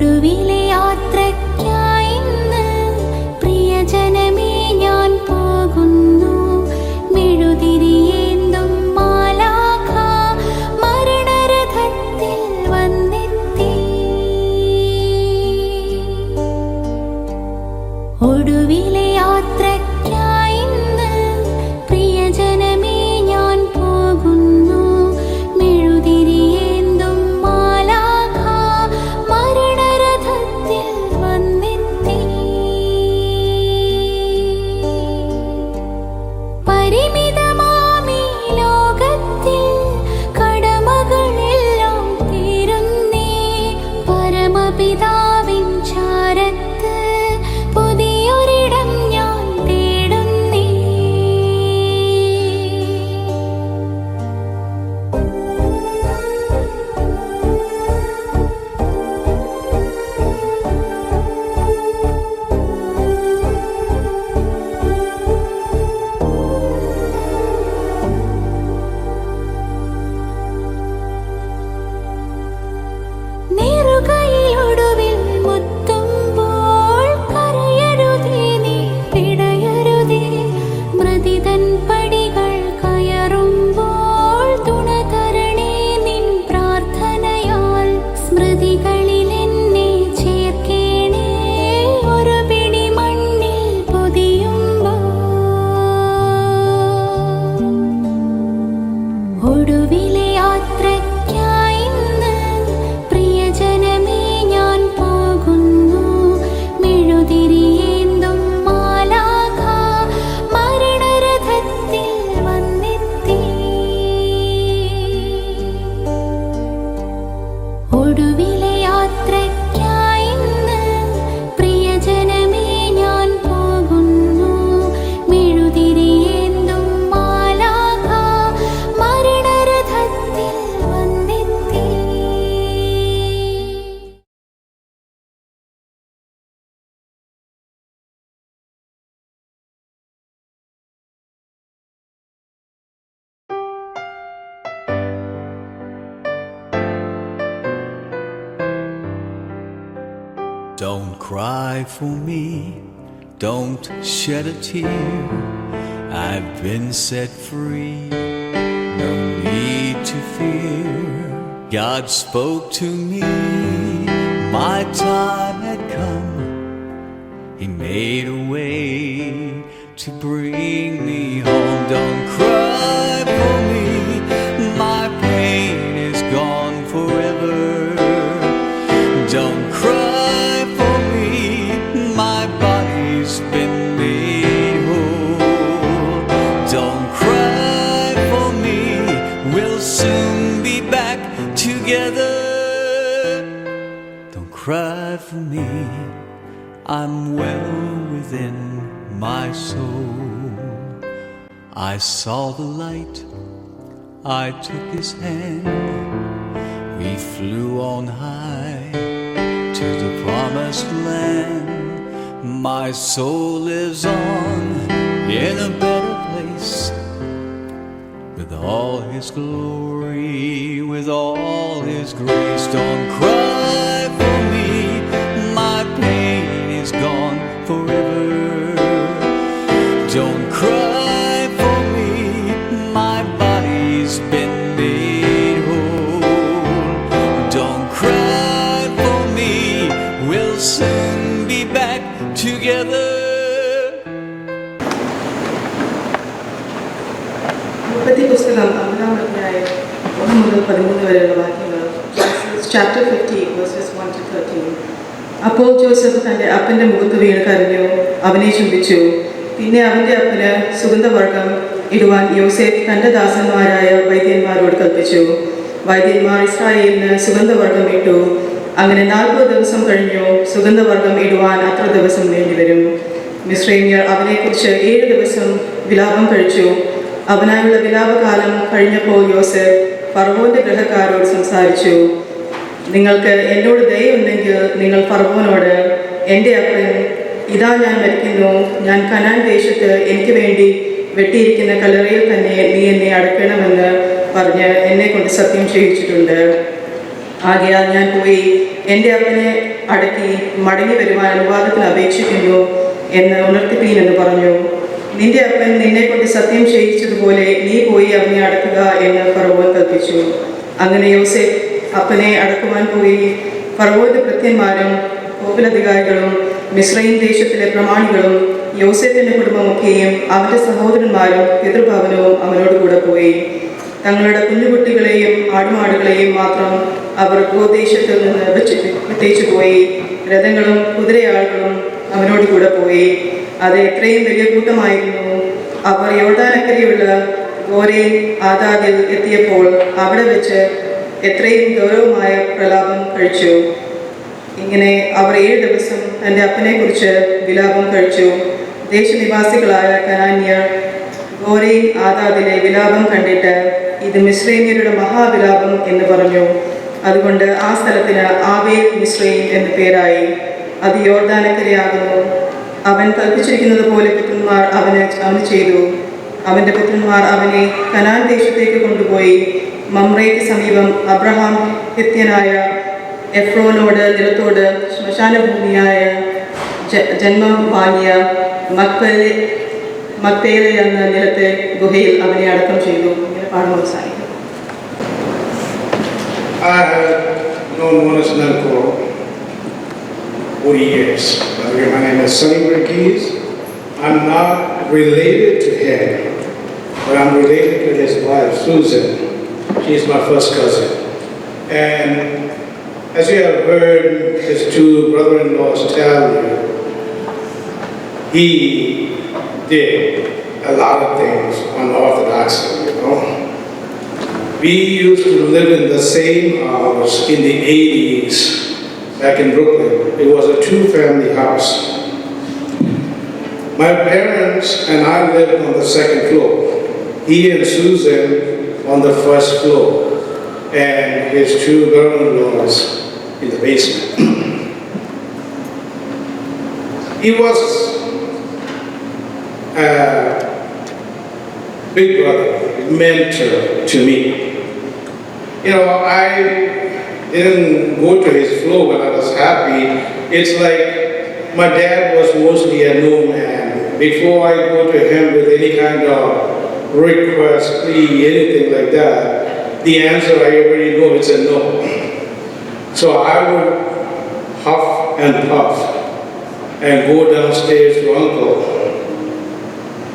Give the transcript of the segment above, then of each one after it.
ഒടുവിലെ യാത്രയ്ക്കായി ഇന്ന് പ്രിയജനമേ ഞാൻ പോകുന്നു. മെഴുതിരിയേന്തും മാലാഖ മരണരഥത്തിൽ വന്നെത്തി. ഒടുവിലെ യാത്രയ്ക്കായി ഇന്ന് പ്രിയജനമേ ഞാൻ പോകുന്നു. മെഴുതിരിയേന്തും മാലാഖ മരണരഥത്തിൽ വന്നെത്തി. പരിമിതമാമീ ലോകത്തിൽ കടമകളെല്ലാം തീരുന്നേ. പരമപിതാവിൻ ചാരത്ത് പുതിയൊരിടം ഞാൻ തേടുന്നേ. നെറുകയിലൊടുവിൽ മുത്തുമ്പോൾ കരയരുതേ നീ പിടയരുതേ. മൃതിതൻ പടികൾ കയറുമ്പോൾ തുണ തരണേ നിൻ പ്രാർത്ഥനയാൽ. സ്മൃതികളിൽ എന്നെ ചേർക്കേണേ ഒരു പിടി മണ്ണിൽ പൊതിയുമ്പോൾ. ഒടുവിലെ യാത്രയ്ക്കായി ഇന്ന് പ്രിയജനമേ ഞാൻ പോകുന്നു. മെഴുതിരിയേന്തും മാലാഖ മരണരഥത്തിൽ വന്നെത്തി. ഒടുവിലെ യാത്രയ്ക്കായി ഇന്ന് പ്രിയജനമേ ഞാൻ പോകുന്നു. മെഴുതിരിയേന്തും മാലാഖ മരണരഥത്തിൽ വന്നെത്തി. Don't cry for me, don't shed a tear. I've been set free, no need to fear. God spoke to me, my time had come. He made a way to bring me home. Don't cry for me, my pain is gone forever. Don't cry for me, my body's been made whole. Don't cry for me, we'll soon be back together. Don't cry for me, I'm well within my soul. I saw the light, I took his hand. We flew on high to the promised land. My soul lives on in a better place, with all his glory, with all his grace. Don't cry for me, my pain is gone forever. Don't cry for me, my body's been made whole. Don't cry for me, we'll soon be back together. പുസ്തകം 5-ാം അധ്യായം 1 മുതൽ 13 വരെയുള്ള വാക്യങ്ങൾ. Chapter 50 verses 1 to 13. അപ്പോൾ Joseph തൻ്റെ അപ്പൻ്റെ മുഖത്ത് വീണ് കരഞ്ഞു, അവനെ ചുംബിച്ചു. പിന്നെ അവൻ്റെ അപ്പന് സുഗന്ധവർഗ്ഗം ഇടുവാൻ യോസേഫ് തൻ്റെ ദാസന്മാരായ വൈദ്യന്മാരോട് കൽപ്പിച്ചു. വൈദ്യന്മാർ ഇസ്രായേലിന് സുഗന്ധവർഗ്ഗം ഇട്ടു. അങ്ങനെ 40 ദിവസം കഴിഞ്ഞു. സുഗന്ധവർഗ്ഗം ഇടുവാൻ അത്ര ദിവസം വേണ്ടിവരും. മിസ്രൈമ്യർ അവനെക്കുറിച്ച് 7 ദിവസം വിലാപം കഴിച്ചു. അവനായുള്ള വിലാപകാലം കഴിഞ്ഞപ്പോൾ യോസേഫ് ഫറവോന്റെ ഗൃഹക്കാരോട് സംസാരിച്ചു. നിങ്ങൾക്ക് എന്നോട് ദയയുണ്ടെങ്കിൽ നിങ്ങൾ ഫറവോനോട്, എൻ്റെ അപ്പൻ ഇതാ ഞാൻ മരിക്കുന്നു, ഞാൻ കനാൻ ദേശത്ത് എനിക്ക് വേണ്ടി വെട്ടിയിരിക്കുന്ന കല്ലറയിൽ തന്നെ നീ എന്നെ അടക്കണമെന്ന് പറഞ്ഞ് എന്നെ കൊണ്ട് സത്യം ചെയ്യിച്ചിട്ടുണ്ട്. ആകയാൽ ഞാൻ പോയി എൻ്റെ അപ്പനെ അടക്കി മടങ്ങി വരുവാൻ അനുവാദത്തിന് അപേക്ഷിക്കുന്നു എന്ന് ഉണർത്തിപ്പീൻ എന്ന് പറഞ്ഞു. നിന്റെ അപ്പൻ നിന്നെക്കൊണ്ട് സത്യം ചെയ്യിച്ചതുപോലെ നീ പോയി അവനെ അടക്കുക എന്ന് ഫറവോൻ കൽപ്പിച്ചു. അങ്ങനെ യോസേഫ് അപ്പനെ അടക്കുവാൻ പോയി. ഫറവോന്റെ ഭൃത്യന്മാരും കോവിലധികാരികളും മിസ്രയീം ദേശത്തിലെ പ്രമാണികളും യോസേഫിന്റെ കുടുംബമൊക്കെയും അവന്റെ സഹോദരന്മാരും പിതൃഭവനവും അവനോട് കൂടെ പോയി. തങ്ങളുടെ കുഞ്ഞുകുട്ടികളെയും ആടുമാടുകളെയും മാത്രം അവർ ഗോദേശത്തിൽ നിന്ന് വിട്ടേച്ചു പോയി. രഥങ്ങളും കുതിരയാളുകളും അവനോട് കൂടെ പോയി. അത് എത്രയും വലിയ കൂട്ടമായിരുന്നു. അവർ യോർദാനക്കരയുള്ള ഗോരേൻ ആദാദിൽ എത്തിയപ്പോൾ അവിടെ വെച്ച് എത്രയും ഗൗരവമായ പ്രലാപം കഴിച്ചു. ഇങ്ങനെ അവർ 7 ദിവസം തൻ്റെ അപ്പനെക്കുറിച്ച് വിലാപം കഴിച്ചു. ദേശനിവാസികളായ കനാന്യർ ഗോരേൻ ആദാദിലെ വിലാപം കണ്ടിട്ട് ഇത് മിസ്രൈമ്യരുടെ മഹാവിലാപം എന്ന് പറഞ്ഞു. അതുകൊണ്ട് ആ സ്ഥലത്തിന് ആവേൽ മിസ്രൈം എന്ന് പേരായി. അത് യോർദാനക്കരയാകുന്നു. അവൻ കൽപ്പിച്ചിരിക്കുന്നത് പോലെ പുത്രന്മാർ അവന് ചെയ്തു. അവൻ്റെ പുത്രന്മാർ അവനെ കനാൻ ദേശത്തേക്ക് കൊണ്ടുപോയി. മമ്രയ്ക്ക് സമീപം അബ്രഹാം ഹിത്യനായ എഫ്രോനോട് നിലത്തോട് ശ്മശാനഭൂമിയായ ജന്മം വാങ്ങിയ മക്പേല എന്ന നിലത്തെ ഗുഹയിൽ അവനെ അടക്കം ചെയ്തു. ഇങ്ങനെ പാഠം അവസാനിക്കും. I have known Monas Nanko 40 years. My name is Tharayil Geevarghese. I'm not related to him, but I'm related to his wife, Susan. She's my first cousin. And as you have heard his 2 brother-in-laws tell you, he did a lot of things unorthodoxly, you know. We used to live in the same house in the 80s back in Brooklyn. It was a 2-family house. My parents and I lived on the 2nd floor. He and Susan on the 1st floor, and his 2 brother-in-laws in the basement. He was a big brother, mentor to me. You know, I didn't go to his floor when I was happy. It's like my dad was mostly a no man. Before I go to him with any kind of request, plea, anything like that, the answer I already know it's a no. So I would huff and puff and go downstairs to Uncle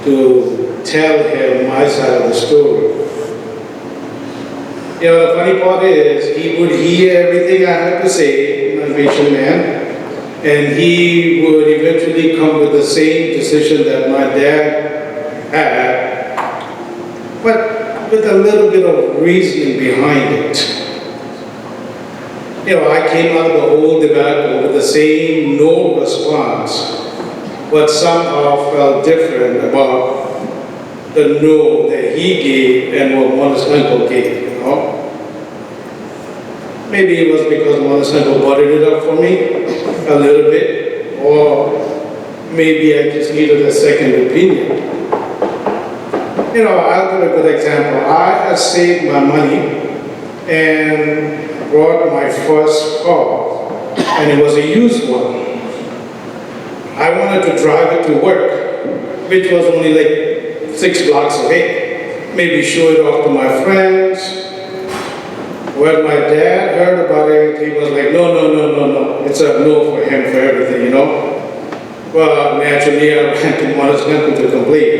to tell him my side of the story. You know, the funny part is, he would hear everything I had to say, an Asian man, and he would eventually come with the same decision that my dad had, but with a little bit of reasoning behind it. You know, I came out of the whole debacle with the same no response, but somehow felt different about the no that he gave and what Monas Uncle gave, you know. Maybe it was because Monas Uncle buttered it up for me a little bit, or maybe I just needed a second opinion. You know, I'll give a good example. I had saved my money and bought my first car, and it was a used one. I wanted to drive it to work, which was only like 6 blocks away. Maybe show it off to my friends. When my dad heard about it, he was like, no. It's a no for him for everything, you know. Well, naturally, I went to Monas Uncle to complain.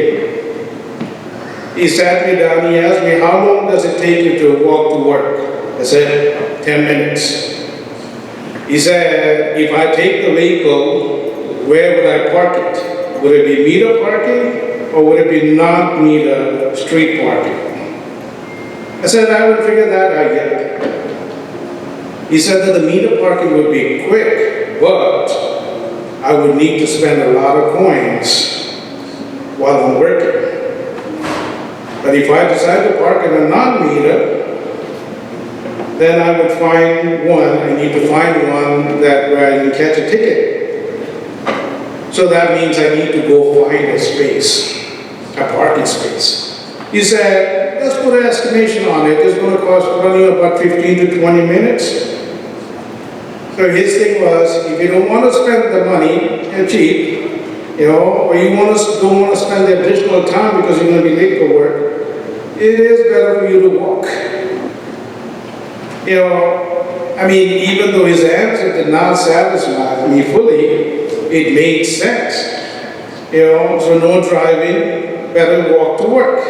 He sat me down, he asked me, how long does it take you to walk to work? I said, 10 minutes. He said, if I take the vehicle, where would I park it? Would it be meter parking or would it be non-meter street parking? I said, I would figure that out yet. He said that the meter parking would be quick, but I would need to spend a lot of coins while I'm working. But if I decide to park in a non-meter, then I would find one, I need to find one that where I can catch a ticket. So that means I need to go find a space, a parking space. He said, let's put an estimation on it. It's going to cost running about 15 to 20 minutes. So his thing was, if you don't want to spend the money and cheap, or you don't want to spend the additional time because you're going to be late for work, it is better for you to walk. Even though his answer did not satisfy me fully, it made sense. So no driving, better walk to work.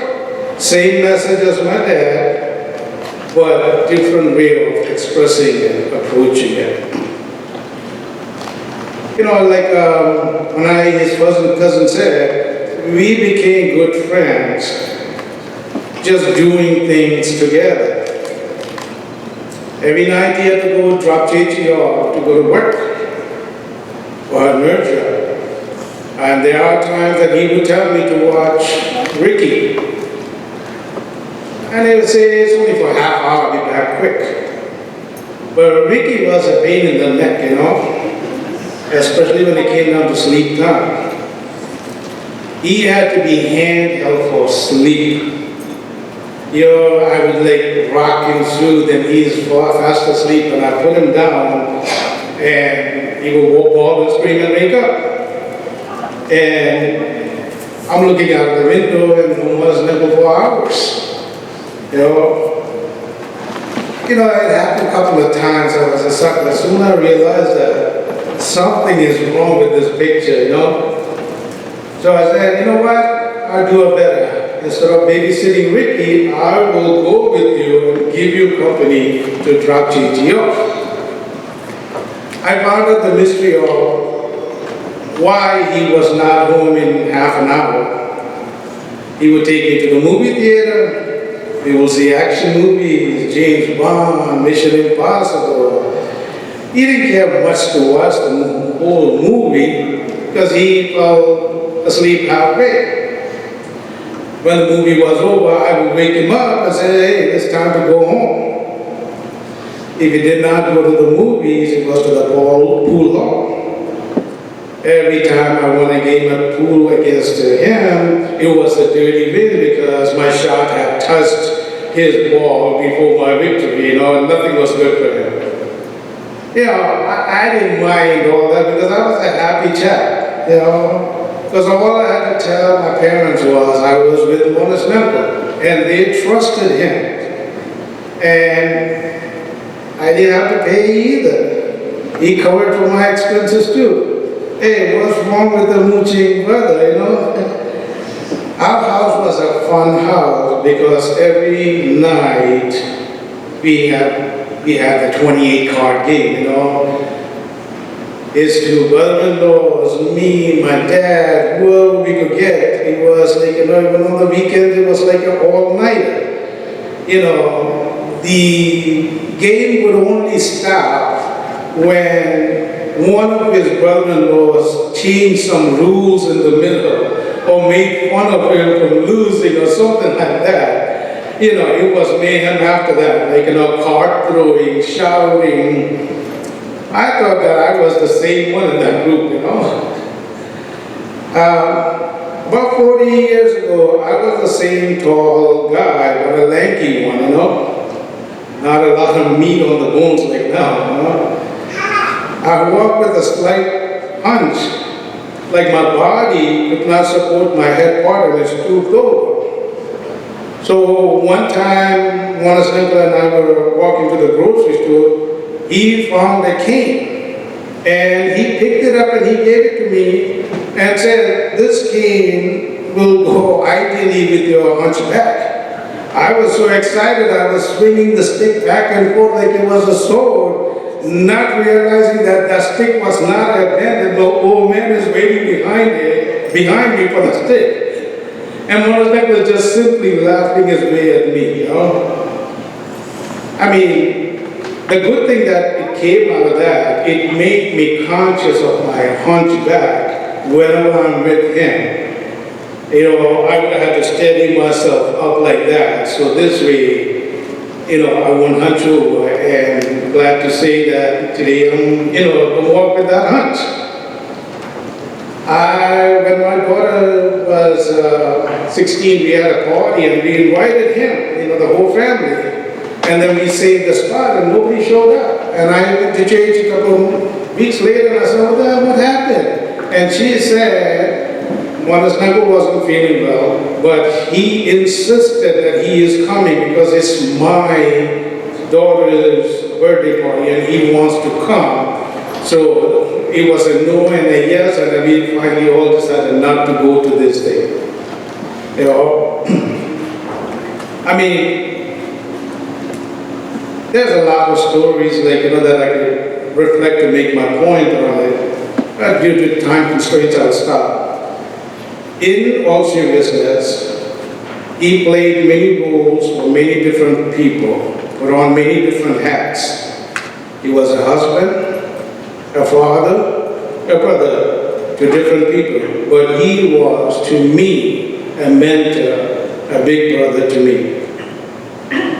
Same message as my dad, but a different way of expressing and approaching it. When his cousin said, we became good friends, just doing things together. Every night he had to go drop Chichi off to go to work for her nurture. And there are times that he would tell me to watch Ricky. And he would say, it's only for a half hour, I'll be back quick. But Ricky was a pain in the neck, especially when it came down to sleep time. He had to be handheld for sleep. I would rock him through, then he's fast asleep, and I put him down, and he would bawl and scream and wake up. And I'm looking out the window, and no one's nibble for hours. It happened a couple of times. I was a sucker. Soon I realized that something is wrong with this picture, So I said, you know what? I'll do it better. Instead of babysitting Ricky, I will go with you and give you company to drop Gigi off. I found out the mystery of why he was not home in half an hour. He would take me to the movie theater. We will see action movies, James Bond, Mission Impossible. He didn't care much to watch the whole movie because he fell asleep halfway. When the movie was over, I would wake him up and say, hey, it's time to go home. If he did not go to the movies, it was to the pool hall. Every time I won a game of pool against him, it was a dirty win because my shot had touched his ball before my victory, and nothing was good for him. I didn't mind all that because I was a happy chap, Because all I had to tell my parents was I was with Mona's member, and they trusted him. And I didn't have to pay either. He covered for my expenses too. Hey, what's wrong with the mooching brother, Our house was a fun house because every night we had the 28-card game, His two brother-in-laws, me, my dad, whoever we could get. It was even on the weekends, it was like an all-nighter. The game would only stop when one of his brother-in-laws changed some rules in the middle or made fun of him from losing or something like that. It was mayhem after that, card throwing, shouting. I thought that I was the same one in that group, About 40 years ago, I was the same tall guy, but a lanky one, Not a lot of meat on the bones like now, I walked with a slight hunch, like my body could not support my head part and it's stooped over. So one time, one uncle and I were walking to the grocery store. He found a cane, and he picked it up and he gave it to me and said, this cane will go ideally with your hunchback. I was so excited, I was swinging the stick back and forth like it was a sword, not realizing that that stick was not a bend, and the old man is waiting behind me for the stick. And one of them was just simply laughing his way at me, The good thing that it came out of that, it made me conscious of my hunchback whenever I'm with him. I would have had to steady myself up like that. So this way, I won't hunch over. And glad to say that today I'm, going to walk with that hunch. When my daughter was 16, we had a party and we invited him, the whole family. And then we saved the spot and nobody showed up. and I went to church a couple weeks later, and I said, what happened? And she said, Mother's uncle wasn't feeling well, but he insisted that he is coming because it's my daughter's birthday party and he wants to come. So it was a no and a yes, and we finally all decided not to go to this thing. You know, I mean, there's a lot of stories that I could reflect to make my point on it. But due to time constraints, I'll stop. In all seriousness, he played many roles for many different people, put on many different hats. He was a husband, a father, a brother to different people, but he was, to me, a mentor, a big brother to me.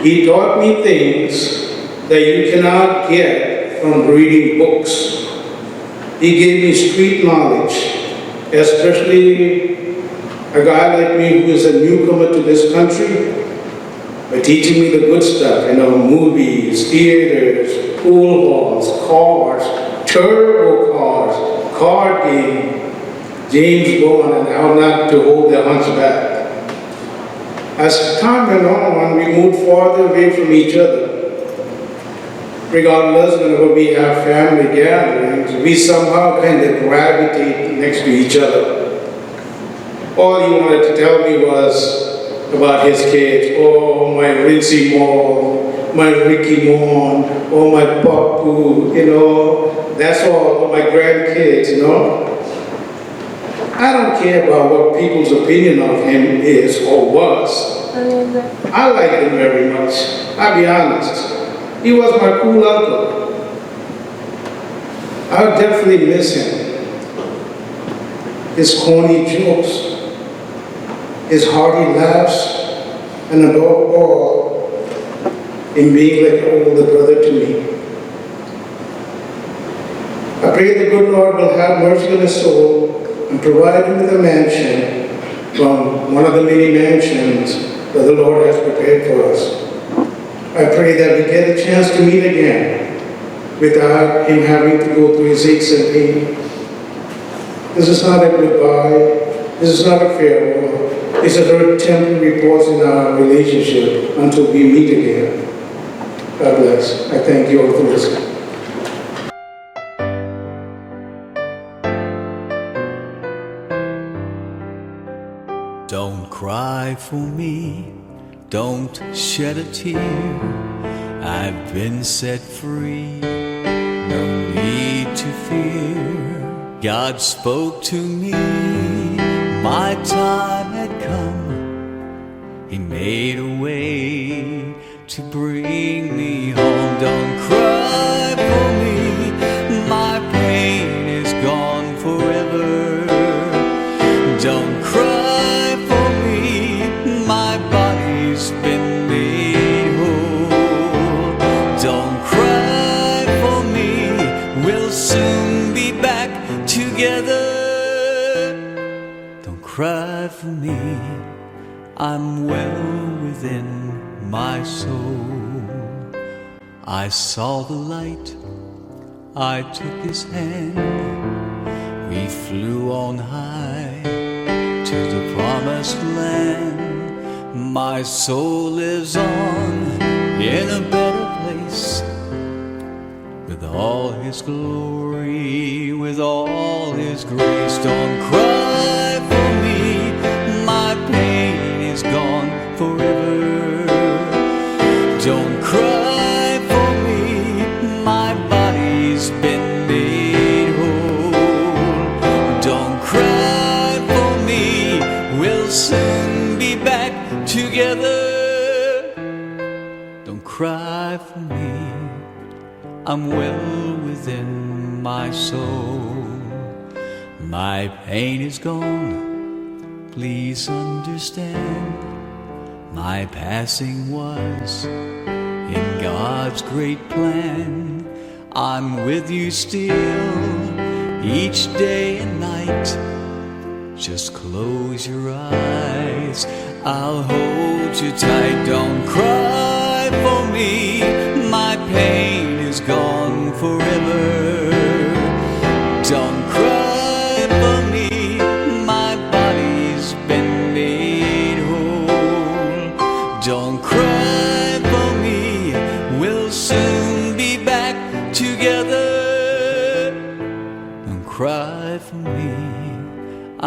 He taught me things that you cannot get from reading books. He gave me street knowledge, especially a guy like me who is a newcomer to this country, by teaching me the good stuff, movies, theaters, pool halls, cars, turbo cars, card game, James Bond, and how not to hold their hunchback. As time went on, we moved farther away from each other. Regardless, whenever we have family gatherings, we somehow kind of gravitate next to each other. All he wanted to tell me was about his kids. Oh, my Rincy Mom, my Ricky Mon, oh, my Papu, that's all, oh, my grandkids, I don't care about what people's opinion of him is or was. I like him very much, I'll be honest. He was my cool uncle. I'll definitely miss him. His corny jokes, his hearty laughs, and above all, in being like an older brother to me. I pray the good Lord will have mercy on his soul and provide him with a mansion from one of the many mansions that the Lord has prepared for us. I pray that we get a chance to meet again without him having to go through his aches and pains. This is not a goodbye. This is not a farewell. It's a very temporary pause in our relationship until we meet again. God bless. I thank you all for listening. Don't cry for me, don't shed a tear. I've been set free, no need to fear. God spoke to me, my time had come. He made a way to bring me home. Don't cry for me, my pain is gone forever. Don't cry for me, my body's been made whole. Don't cry for me, we'll soon be back together. Don't cry for me, I'm well within my soul. I saw the light, I took his hand. We flew on high to the promised land. My soul lives on in a better place, with all his glory, with all his grace. Don't cry for me, my pain is gone forever. Don't cry for me, my body's been made whole. Don't cry for me, we'll soon be back together. Don't cry for me, I'm well within my soul. My pain is gone, please understand. My passing was in God's great plan. I'm with you still, each day and night. Just close your eyes, I'll hold you tight. Don't cry for me, my pain is gone Don't cry for me, my body's been made whole. Don't cry for me, we'll soon be back together. Don't cry for me,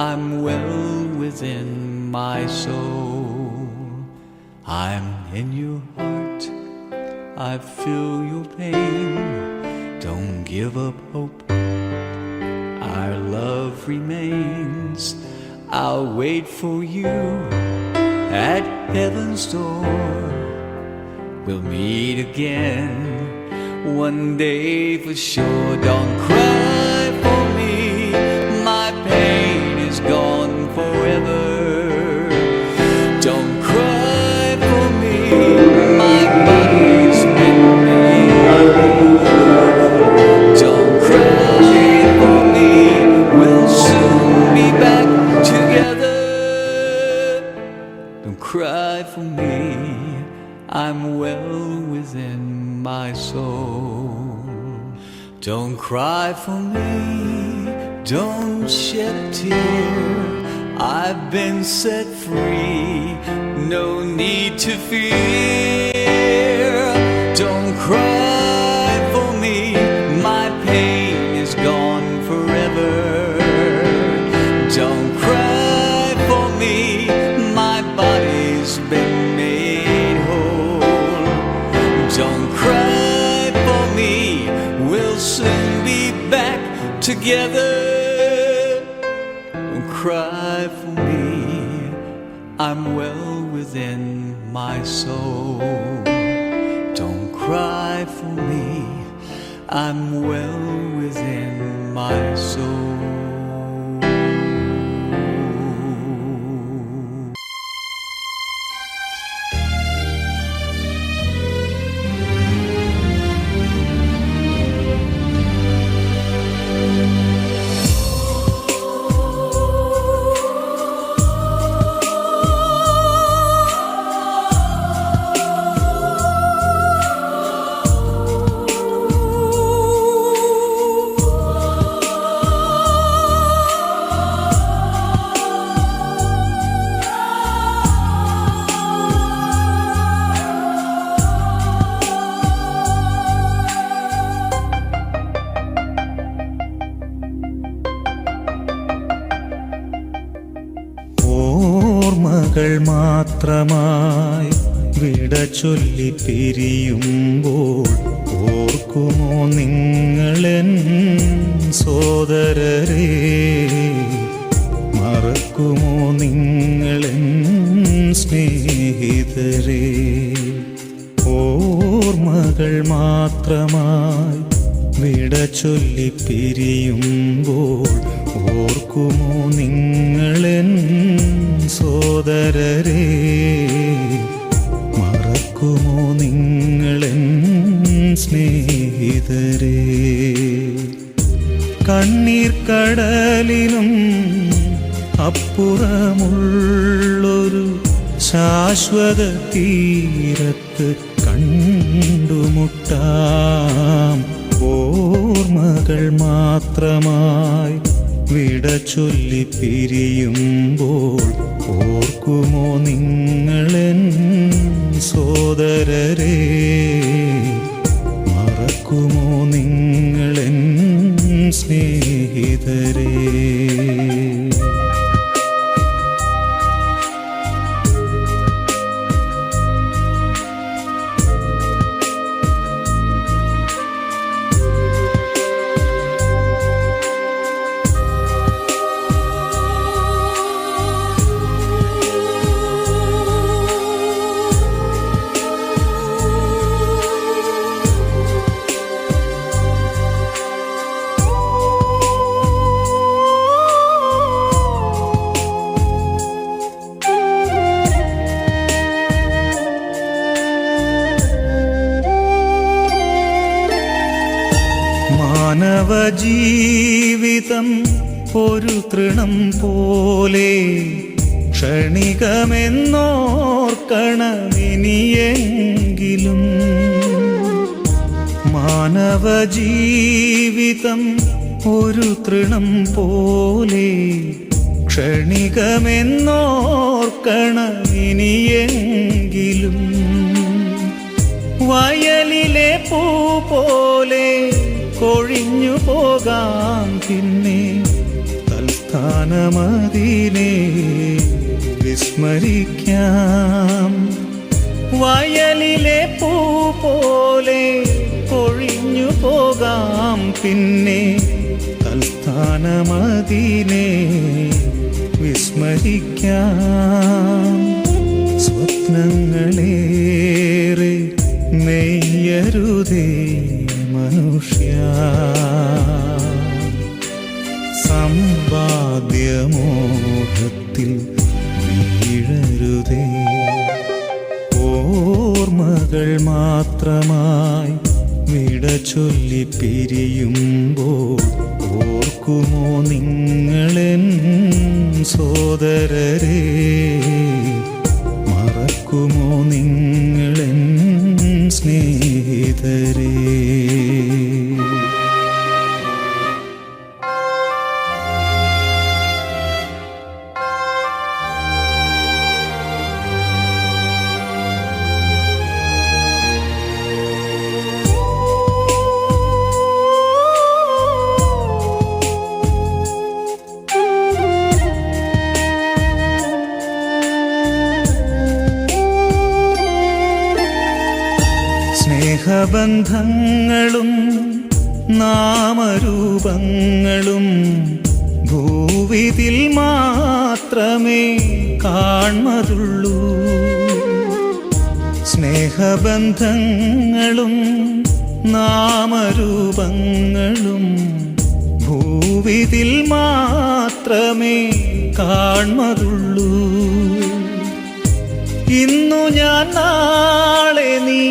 I'm well within my soul. I'm in your heart, I feel your pain. Don't give up hope, our love remains. I'll wait for you at heaven's door. We'll meet again one day for sure. Don't cry for me, my pain is gone forever. Don't cry for me, my body's been made. Don't cry for me, we'll soon be back together. Don't cry for me, I'm well within my soul. Don't cry for me, don't shed a tear. I've been set free, no need to fear. Don't cry for me, my pain is gone forever. Don't cry for me, my body's been made whole. Don't cry for me, we'll soon be back together. Don't cry for me, I'm well within my soul. Don't cry for me, I'm well within my soul. ഓർമ്മകൾ മാത്രമായി വിട ചൊല്ലി പിരിയുമ്പോൾ ഓർക്കുമോ നിങ്ങളെൻ സോദരരെ? മറക്കുമോ നിങ്ങളെൻ സ്നേഹിതരെ? ഓർമ്മകൾ മാത്രമായി വിട ചൊല്ലി പിരിയുമ്പോൾ ഓർക്കുമോ നിങ്ങളെൻ സോദരരെ? മറക്കുമോ നിങ്ങളെൻ സ്നേഹിതരെ? കണ്ണീർ കടലിനും അപ്പുറമുള്ളൊരു ശാശ്വത തീരത്ത് കണ്ടുമുട്ടാം. ഓർമ്മകൾ മാത്രമായി വിട ചൊല്ലി പിരിയുമ്പോൾ ഓർക്കുമോ നിങ്ങളെൻ സോദരരെ? മറക്കുമോ നിങ്ങളെൻ സ്നേഹിതരെ? മാനവജീവിതം ഒരു തൃണം പോലെ ക്ഷണികമെന്നോർക്കണമിനിയെങ്കിലും. മാനവജീവിതം ഒരു തൃണം പോലെ ക്ഷണികമെന്നോർക്കണമിനിയെങ്കിലും. വയലിലെ പൂ പോലെ കൊഴിഞ്ഞു പോകാം പിന്നെ തൽസ്ഥാനമതിനെ വിസ്മരിക്കാം. വയലിലെ പൂ പോലെ കൊഴിഞ്ഞു പോകാം പിന്നെ തൽസ്ഥാനമതിനെ വിസ്മരിക്കാം. സ്വപ്നങ്ങളേറെ നെയ്യരുതേ മനുഷ്യ, സമ്പാദ്യമോഹത്തിൽ വീഴരുതേ. ഓർമ്മകൾ മാത്രമായി വിട ചൊല്ലി പിരിയുമ്പോൾ ഓർക്കുമോ നിങ്ങളെൻ സോദരരെ, മറക്കുമോ നിങ്ങളെൻ സ്നേഹിതരേ. സ്നേഹബന്ധങ്ങളും നാമരൂപങ്ങളും ഭൂവിതിൽ മാത്രമേ കാൺമതുള്ളൂ. സ്നേഹബന്ധങ്ങളും നാമരൂപങ്ങളും ഭൂവിതിൽ മാത്രമേ കാൺമതുള്ളൂ. ഇന്നു ഞാൻ നാളെ നീ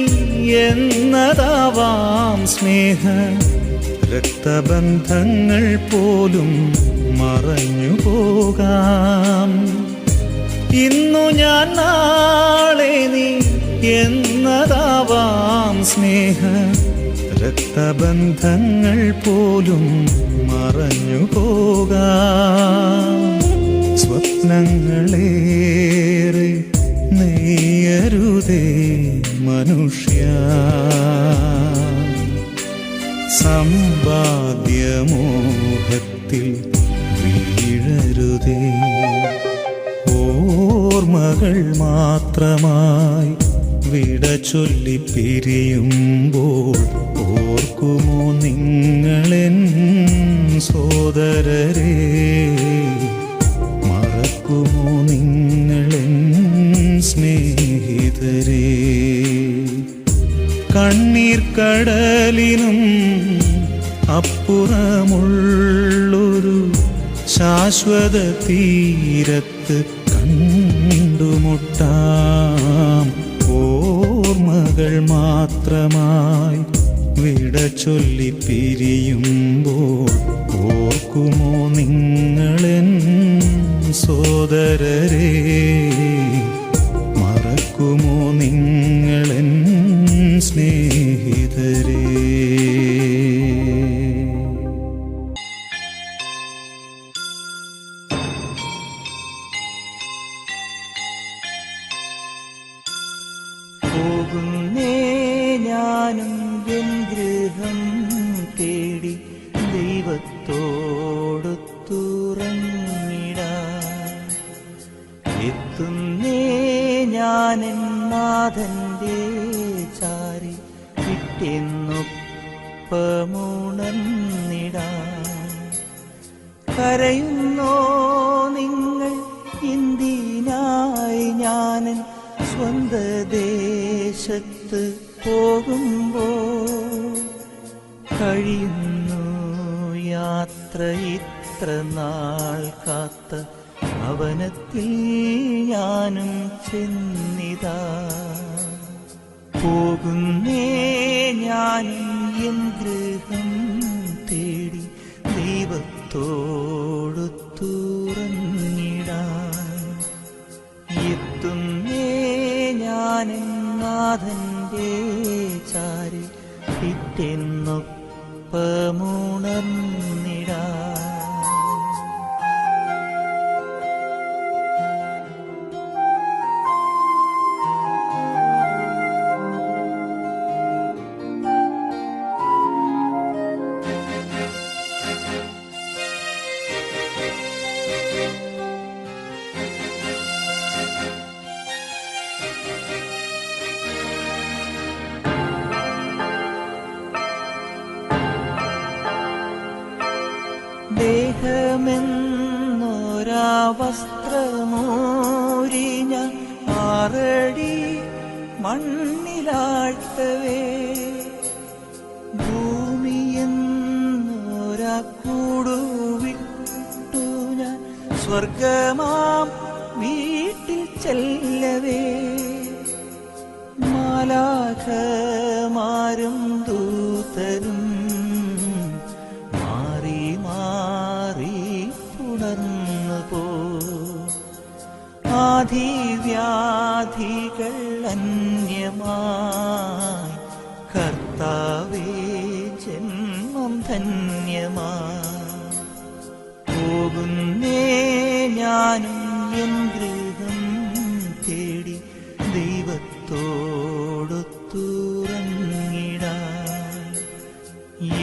എന്നതാവാം സ്നേഹ രക്തബന്ധങ്ങൾ പോലും മറഞ്ഞു പോകാം. ഇന്നു ഞാൻ നാളെ നീ എന്നതാവാം സ്നേഹ രക്തബന്ധങ്ങൾ പോലും മറഞ്ഞു പോകാം. സ്വപ്നങ്ങളേറെ നെയ്യരുതേ മനുഷ്യ, സമ്പാദ്യമോഹത്തിൽ വീഴരുതേ. ഓർമ്മകൾ മാത്രമായി വിട ചൊല്ലി പിരിയുമ്പോൾ ഓർക്കുമോ നിങ്ങളെൻ സോദരരെ, മറക്കുമോ നിങ്ങളെൻ സ്നേഹിതരേ. കണ്ണീർ കടലിനും അപ്പുറമുള്ളൊരു ശാശ്വത തീരത്ത് കണ്ടുമുട്ടാം. ഓർമ്മകൾ മാത്രമായി വിട ചൊല്ലി പിരിയുമ്പോൾ ഓർക്കുമോ നിങ്ങളെൻ സോദരരെ, മറക്കുമോ നിങ്ങളെൻ സ്നേഹിതരേ. പോകുന്നേ ഞാനും എൻ ഗൃഹം തേടി ദൈവത്തോടൊത്തുറങ്ങിടാൻ. എത്തുന്നേ ഞാനെൻ നാഥന്റെ ചാരി കിട്ടിയെന്നൊപ്പമുണർന്നിടാൻ. കരയുന്നോ നിങ്ങൾ എന്തിനായി ഞാനൻ സ്വന്ത ദേശത്ത് പോകുമ്പോൾ? കഴിയുന്നു യാത്ര ഇത്ര നാൾ കാത്ത ഭവനത്തിൽ ഞാനും ചെന്നിതാ. പോകുന്നേ ഞാനും എൻ ഗൃഹം തേടി ദൈവത്തോടൊത്തുറങ്ങിടാൻ. എത്തുന്നേ ഞാനെൻ നാഥന്റെ ചാരി പിറ്റെന്നൊപ്പമുണർന്നിടാൻ. ദേഹമെന്നൊരാ വസ്ത്രമൂരി ഞാൻ 6 അടി മണ്ണിലാഴ്ത്തവേ, ഭൂമിയെന്നൊരാ കൂടുവിട്ടു ഞാൻ സ്വർഗമാം വീട്ടിൽ ചെല്ലവേ, മാലാഖമാരും ദൂതരും മാറി മാറി പുണർന്നു പോ, ആധിവ്യാധികൾ അന്യമായി കർത്താവേ ജന്മം ധന്യമായി, പോകുന്നേ ഞാനും എൻ ഗൃഹം തേടി ദൈവത്തോടൊത്തുറങ്ങിടാൻ,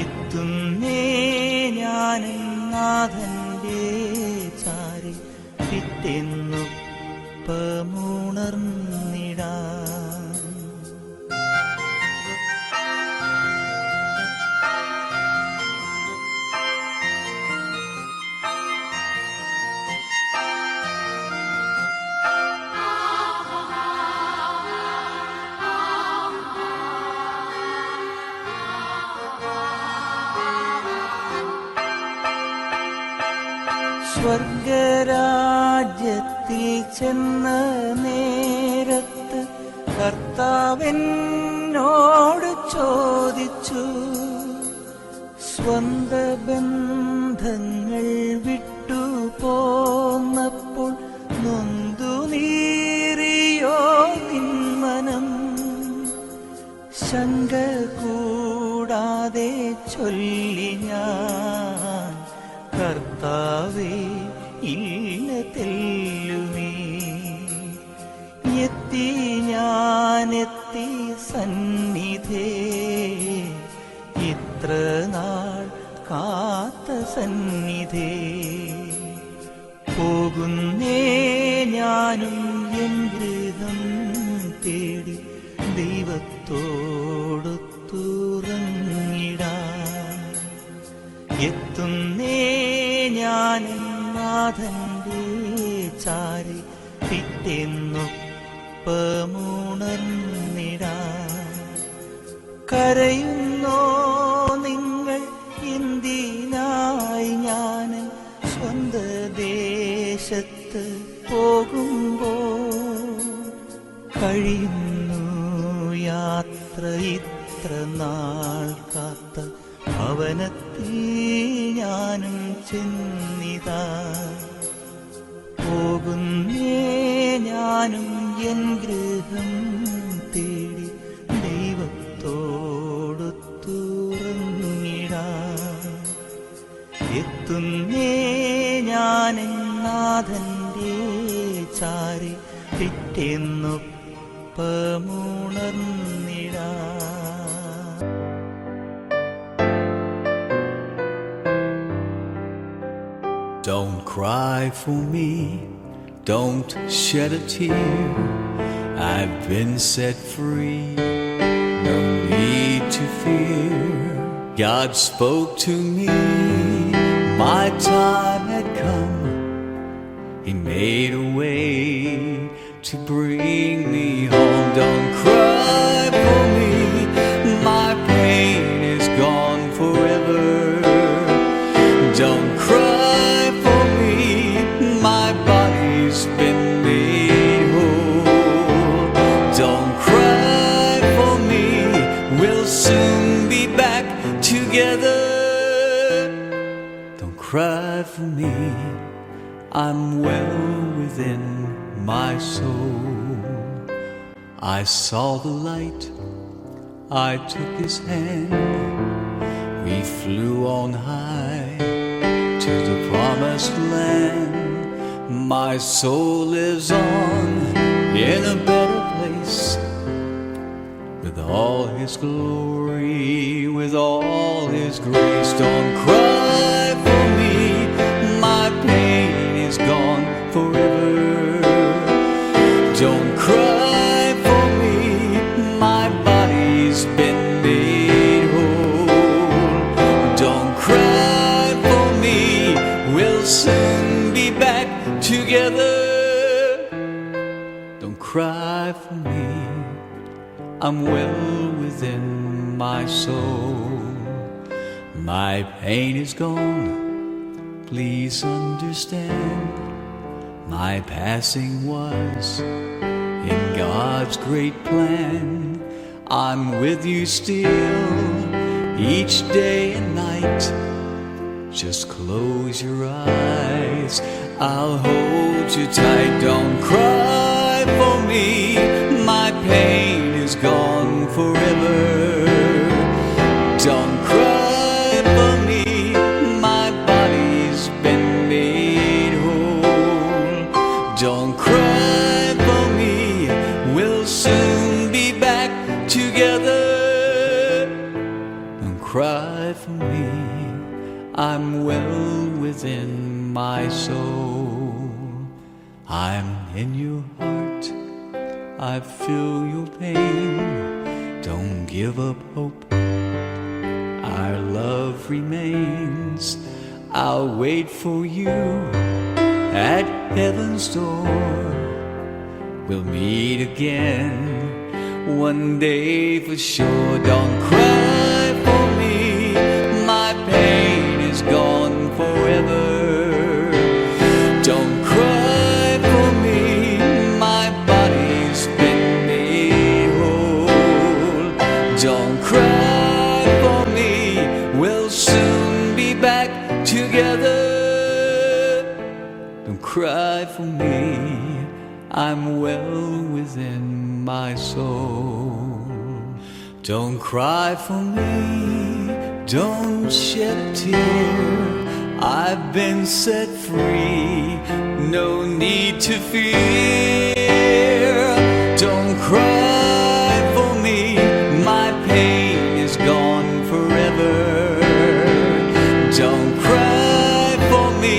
എത്തുന്നേ ഞാനും നാഥന്റെ ചാരി പിറ്റെന്നൊപ്പമുണർന്നിടാൻ. സ്വർഗരാജ്യത്തിൽ ചെന്ന നേരത്ത് കർത്താവെന്നോട് ചോദിച്ചു, സ്വന്ത ബന്ധങ്ങൾ വിട്ടു പോന്നപ്പോൾ നൊന്തു നീറിയോ നിന്മനം, ശങ്ക കൂടാതെ ചൊല്ലി ഞാൻ, കർത്താവേ ഇല്ല തെല്ലുമേ, എത്തി ഞാനെത്തി സന്നിധേ, ഇത്ര നാൾ കാത്ത സന്നിധേ, പോകുന്നേ ഞാനും എൻ ഗൃഹം തേടി ദൈവത്തോടൊത്തുറങ്ങിടാൻ, എത്തുന്നേ ഞാനും നാഥന്റെ ചാരി പിറ്റെന്നൊപ്പമുണർന്നിടാൻ. കരയുന്നോ നിങ്ങൾ എന്തിനായി ഞാൻ സ്വന്ത ദേശത്ത് പോകുമ്പോൾ, കഴിയുന്നു യാത്ര ഇത്ര നാൾ കാത്ത ഭവനത്തിൽ ഞാനും ചെന്നിതാ, പോകുന്നേ ഞാനും എൻ ഗൃഹം തേടി ദൈവത്തോടൊത്തുറങ്ങിടാൻ, എത്തുന്നേ ഞാനെൻ നാഥന്റെ ചാരി പിറ്റെന്നൊപ്പമുണർന്നിടാൻ. Don't cry for me, don't shed a tear, I've been set free, no need to fear. God spoke to me, my time had come, He made a way to bring me home. Don't cry for me, my pain is gone forever. Don't cry for me, my body's been made whole. Don't cry for me, we'll soon be back together. Don't cry for me, I'm well within my soul. I saw the light, I took His hand, we flew on high to the promised land. My soul lives on in a better place, with all His glory, with all His grace. Don't cry for me, my pain is gone forever. Don't cry for me, my body's been made whole. Don't cry for me, for me. I'm well within my soul. My pain is gone, please understand. My passing was in God's great plan. I'm with you still, each day and night. Just close your eyes, I'll hold you tight. Don't cry for me, my pain is gone forever. Don't cry for me, my body's been made whole. Don't cry for me, we'll soon be back together. Don't cry for me, I'm well within my soul. I'm in your heart, I feel your pain. Don't give up hope, our love remains. I'll wait for you at heaven's door. We'll meet again one day for sure. Don't cry for me, my pain is gone forever. Don't cry for me, my body's been made whole. Don't cry for me, we'll soon be back together. Don't cry for me, I'm well within my soul. Don't cry for me, don't shed a tear. I've been set free, no need to fear. Don't cry for me, my pain is gone forever. Don't cry for me,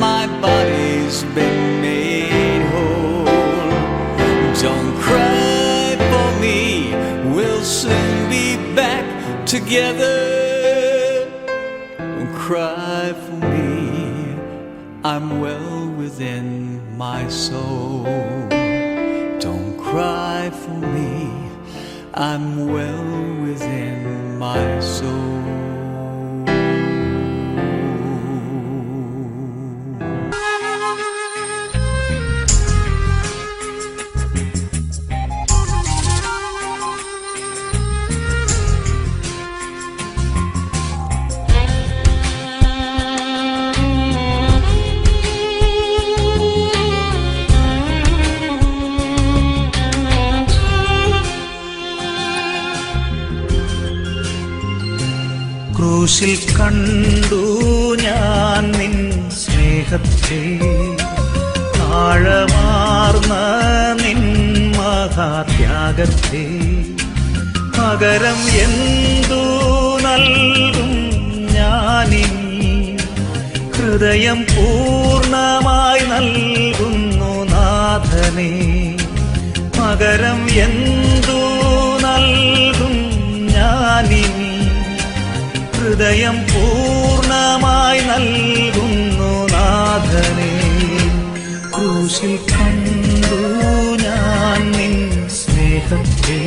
my body's been made whole. Don't cry for me, we'll soon be back together. Don't cry for me, I'm well within my soul. Don't cry for me, I'm well within my soul. ക്രൂശിൽ കണ്ടു ഞാൻ നിൻ സ്നേഹത്തെ, ആഴമാർന്ന നിൻ മഹാത്യാഗത്തെ. പകരം എന്തു നൽകും ഞാനിനി, ഹൃദയം പൂർണ്ണമായി നൽകുന്നു നാഥനേ. പകരം എന്തു നൽകും ഞാനിനി, ഹൃദയം പൂർണ്ണമായി നൽകുന്നു നാഥനേ. ക്രൂശിൽ കണ്ടു ഞാൻ നിൻ സ്നേഹത്തെ,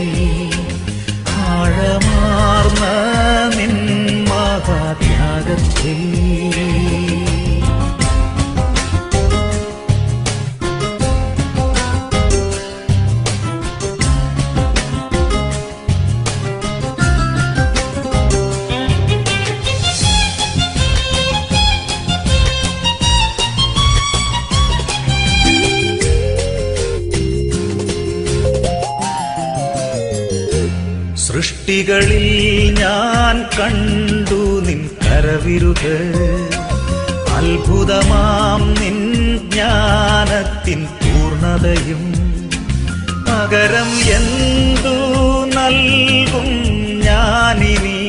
ആഴമാർന്ന നിൻ മഹാത്യാഗത്തെ. സൃഷ്ടികളിൽ ഞാൻ കണ്ടു നിൻ കരവിരുത്, അത്ഭുതമാം നിൻ ജ്ഞാനത്തിൻ പൂർണ്ണതയും. പകരം എന്തു നൽകും ഞാനിനി,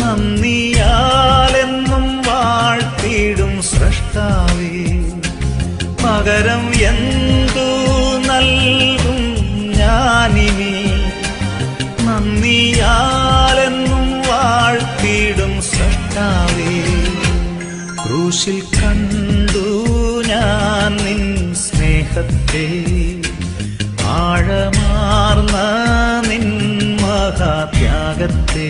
നന്ദിയാലെന്നും വാഴ്ത്തിടും സ്രഷ്ടാവേ. പകരം എന്തു നൽകും ഞാനിനി, നന്ദിയാലെന്നും വാഴ്ത്തിടും സ്രഷ്ടാവേ. ക്രൂശിൽ കണ്ടു ഞാൻ നിൻ സ്നേഹത്തെ, ആഴമാർന്ന നിൻ മഹാത്യാഗത്തെ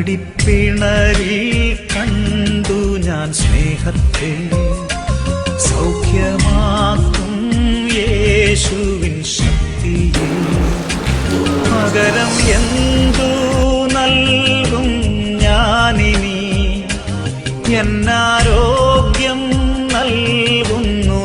അടിപ്പിണരിൽ കണ്ടു ഞാൻ സ്നേഹത്തെ സൗഖ്യമാക്കും യേശുവിൻ ശക്തിയെ പകരം എന്തു നൽകും ഞാനിനി എന്നാരോഗ്യം നൽകുന്നു